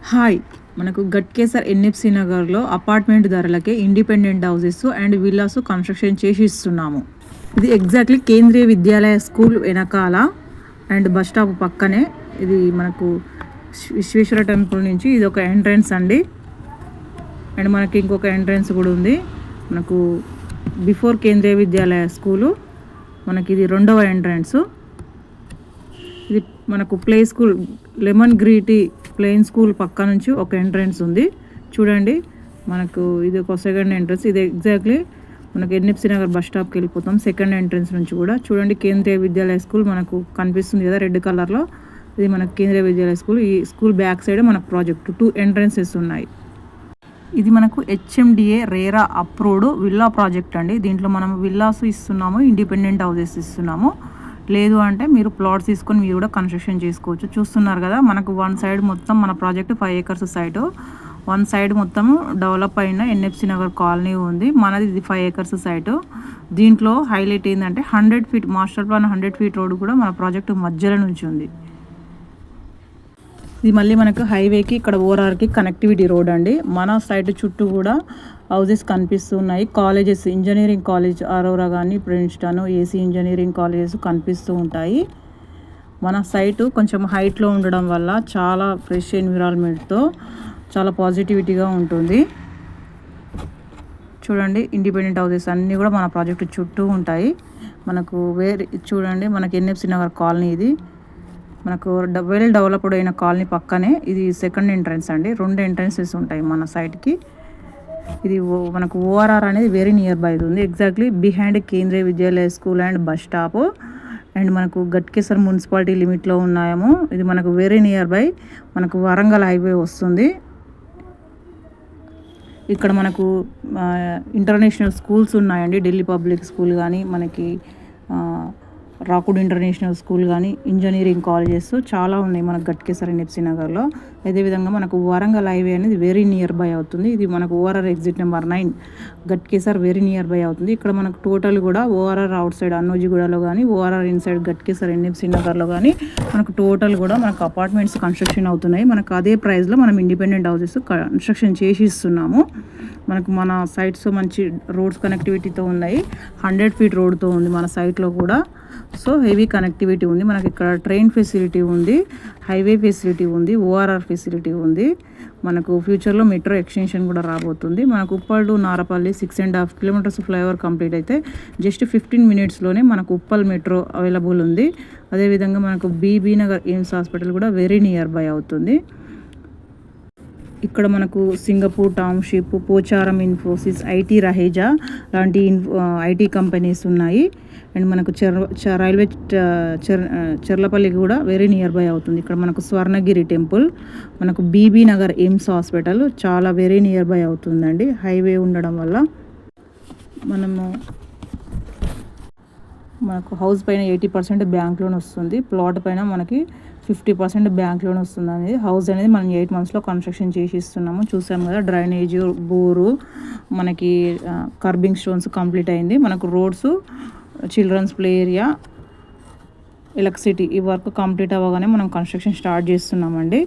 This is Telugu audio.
హాయ్ మనకు గట్కేసర్ ఎన్ఎఫ్సి నగర్లో అపార్ట్మెంట్ ధరలకే independent houses and villas construction చేసి ఇస్తున్నాము. ఇది ఎగ్జాక్ట్లీ కేంద్రీయ విద్యాలయ స్కూల్ వెనకాల అండ్ బస్ స్టాప్ పక్కనే. ఇది మనకు విశ్వేశ్వర టెంపుల్ నుంచి ఇది ఒక ఎంట్రన్స్ అండి. అండ్ మనకి ఇంకొక ఎంట్రన్స్ కూడా ఉంది. మనకు బిఫోర్ కేంద్రీయ విద్యాలయ స్కూలు మనకి ఇది రెండవ ఎంట్రన్స్. ఇది మనకు ప్లే స్కూల్ లెమన్ గ్రీటీ ప్లేన్ స్కూల్ పక్క నుంచి ఒక ఎంట్రన్స్ ఉంది చూడండి. మనకు ఇది ఒక సెకండ్ ఎంట్రన్స్. ఇది ఎగ్జాక్ట్లీ మనకు ఎన్ఎఫ్సి నగర్ బస్ స్టాప్కి వెళ్ళిపోతాం. సెకండ్ ఎంట్రన్స్ నుంచి కూడా చూడండి కేంద్రీయ విద్యాలయ స్కూల్ మనకు కనిపిస్తుంది కదా రెడ్ కలర్లో. ఇది మనకు కేంద్రీయ విద్యాలయ స్కూల్. ఈ స్కూల్ బ్యాక్ సైడ్ మనకు ప్రాజెక్టు 2 ఎంట్రన్సెస్ ఉన్నాయి. ఇది మనకు HMDA RERA approved villa project అండి. దీంట్లో మనం విల్లాస్ ఇస్తున్నాము, ఇండిపెండెంట్ హౌసెస్ ఇస్తున్నాము. లేదు అంటే మీరు ప్లాట్స్ తీసుకొని మీరు కూడా కన్స్ట్రక్షన్ చేసుకోవచ్చు. చూస్తున్నారు కదా మనకు వన్ సైడ్ మొత్తం మన project 5 acres site. One side మొత్తం డెవలప్ అయిన ఎన్ఎఫ్సి నగర్ కాలనీ ఉంది. మనది ఇది 5 acres సైటు. దీంట్లో హైలైట్ ఏంటంటే 100 feet master plan 100 feet road కూడా మన ప్రాజెక్ట్ మధ్యలో నుంచి ఉంది. ఇది మళ్ళీ మనకు హైవేకి ఇక్కడ ఓఆర్ఆర్కి కనెక్టివిటీ రోడ్ అండి. మన సైట్ చుట్టూ కూడా హౌసెస్ కనిపిస్తున్నాయి. కాలేజెస్ ఇంజనీరింగ్ కాలేజ్ అరోరా కానీ ప్రిన్స్టన్ ఏసీ ఇంజనీరింగ్ కాలేజెస్ కనిపిస్తూ ఉంటాయి. మన సైటు కొంచెం హైట్లో ఉండడం వల్ల చాలా ఫ్రెష్ ఎన్విరాన్మెంట్తో చాలా పాజిటివిటీగా ఉంటుంది. చూడండి ఇండిపెండెంట్ హౌసెస్ అన్నీ కూడా మన ప్రాజెక్టు చుట్టూ ఉంటాయి. మనకు చూడండి మనకి ఎన్ఎఫ్సి నగర్ కాలనీ ఇది మనకు వెల్ డెవలప్డ్ అయిన కాలనీ పక్కనే. ఇది సెకండ్ ఎంట్రన్స్ అండి. 2 ఎంట్రన్సెస్ ఉంటాయి మన సైట్కి. ఇది మనకు ఓఆర్ఆర్ అనేది వెరీ నియర్ బై ఉంది. Exactly behind Kendriya Vidyalaya school and bus stop. And మనకు గట్కేసర్ మున్సిపాలిటీ లిమిట్లో ఉన్నాము. ఇది మనకు వెరీ నియర్ బై మనకు వరంగల్ హైవే వస్తుంది. ఇక్కడ మనకు ఇంటర్నేషనల్ స్కూల్స్ ఉన్నాయండి. ఢిల్లీ పబ్లిక్ స్కూల్ కానీ మనకి రాకుడ్ ఇంటర్నేషనల్ స్కూల్ కానీ ఇంజనీరింగ్ కాలేజెస్ చాలా ఉన్నాయి మనకు గట్కేసర్ ఎన్ఎఫ్సి నగర్లో. అదేవిధంగా మనకు వరంగల్ హైవే అనేది వెరీ నియర్ బై అవుతుంది. ఇది మనకు ORR exit number 9 Ghatkesar very near by అవుతుంది. ఇక్కడ మనకు టోటల్ కూడా ఓఆర్ఆర్ అవుట్ సైడ్ అన్నోజిగూడలో కానీ ఓఆర్ఆర్ ఇన్సైడ్ గట్కేసర్ ఎన్ఎఫ్సి నగర్లో కానీ మనకు టోటల్ కూడా మనకు అపార్ట్మెంట్స్ కన్స్ట్రక్షన్ అవుతున్నాయి. మనకు అదే ప్రైస్లో మనం ఇండిపెండెంట్ హౌసెస్ కన్స్ట్రక్షన్ చేసి ఇస్తున్నాము. మనకు మన సైట్స్ మంచి రోడ్స్ కనెక్టివిటీతో ఉన్నాయి. 100 feet రోడ్తో ఉంది మన సైట్లో కూడా. సో హెవీ కనెక్టివిటీ ఉంది. మనకి ఇక్కడ ట్రైన్ ఫెసిలిటీ ఉంది, హైవే ఫెసిలిటీ ఉంది, ఓఆర్ఆర్ ఫెసిలిటీ ఉంది. మనకు ఫ్యూచర్లో మెట్రో ఎక్స్టెన్షన్ కూడా రాబోతుంది. మనకు Uppal to Narapally 6.5 kilometers flyover complete అయితే జస్ట్ 15 minutesలోనే మనకు ఉప్పల్ మెట్రో అవైలబుల్ ఉంది. అదేవిధంగా మనకు బీబీ నగర్ ఎయిమ్స్ హాస్పిటల్ కూడా వెరీ నియర్ బై అవుతుంది. ఇక్కడ మనకు Singapore township, Pocharam Infosys, IT Raheja లాంటి ఐటీ కంపెనీస్ ఉన్నాయి. అండ్ మనకు రైల్వే చెర్లపల్లికి కూడా వెరీ నియర్ బై అవుతుంది. ఇక్కడ మనకు స్వర్ణగిరి టెంపుల్, మనకు బీబీ నగర్ ఎయిమ్స్ హాస్పిటల్ చాలా వెరీ నియర్ బై అవుతుందండి హైవే ఉండడం వల్ల. మనకు హౌస్ పైన 80% బ్యాంక్ లోన్ వస్తుంది. ప్లాట్ పైన మనకి 50% బ్యాంక్ లోన్ వస్తుంది. అనేది హౌస్ అనేది మనం 8 monthsలో కన్స్ట్రక్షన్ చేసి ఇస్తున్నాము. చూసాం కదా డ్రైనేజ్, బోరు, మనకి కర్బింగ్ స్టోన్స్ కంప్లీట్ అయింది. మనకు roads, childrens play area, electricity ఈ వర్క్ కంప్లీట్ అవ్వగానే మనం కన్స్ట్రక్షన్ స్టార్ట్ చేస్తున్నామండి.